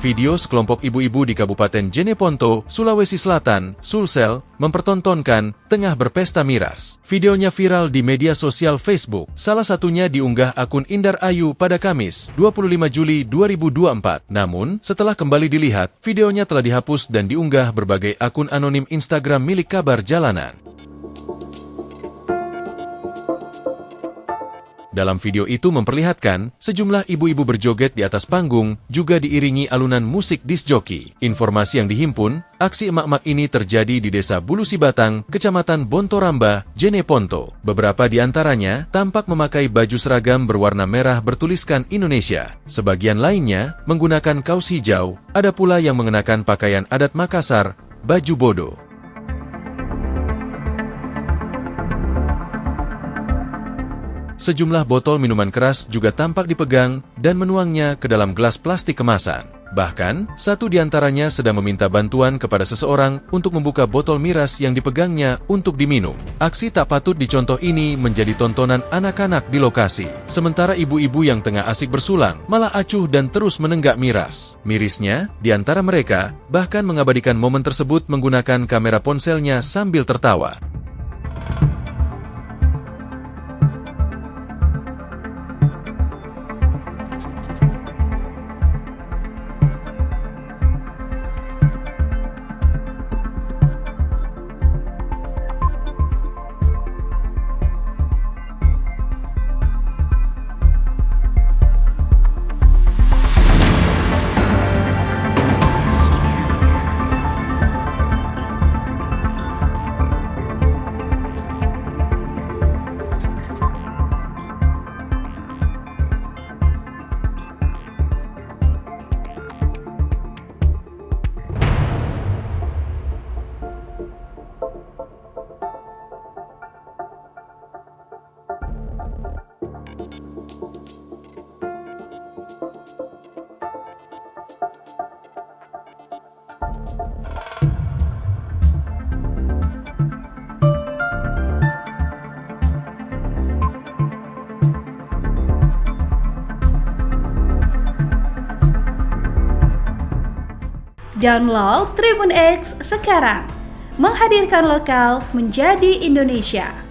video sekelompok ibu-ibu di Kabupaten Jeneponto, Sulawesi Selatan, Sulsel, mempertontonkan tengah berpesta miras. Videonya viral di media sosial Facebook. Salah satunya diunggah akun Indar Ayu pada Kamis, 25 Juli 2024. Namun, setelah kembali dilihat, videonya telah dihapus dan diunggah berbagai akun anonim Instagram milik kabar jalanan. Dalam video itu memperlihatkan sejumlah ibu-ibu berjoget di atas panggung, juga diiringi alunan musik disc jockey. Informasi yang dihimpun, aksi emak-emak ini terjadi di Desa Bulusi Batang, Kecamatan Bontoramba, Jeneponto. Beberapa di antaranya tampak memakai baju seragam berwarna merah bertuliskan Indonesia. Sebagian lainnya menggunakan kaos hijau, ada pula yang mengenakan pakaian adat Makassar, baju bodo. Sejumlah botol minuman keras juga tampak dipegang dan menuangnya ke dalam gelas plastik kemasan. Bahkan, satu di antaranya sedang meminta bantuan kepada seseorang untuk membuka botol miras yang dipegangnya untuk diminum. Aksi tak patut dicontoh ini menjadi tontonan anak-anak di lokasi. Sementara ibu-ibu yang tengah asik bersulang malah acuh dan terus menenggak miras. Mirisnya, di antara mereka bahkan mengabadikan momen tersebut menggunakan kamera ponselnya sambil tertawa. Download Tribun X sekarang, menghadirkan lokal menjadi Indonesia.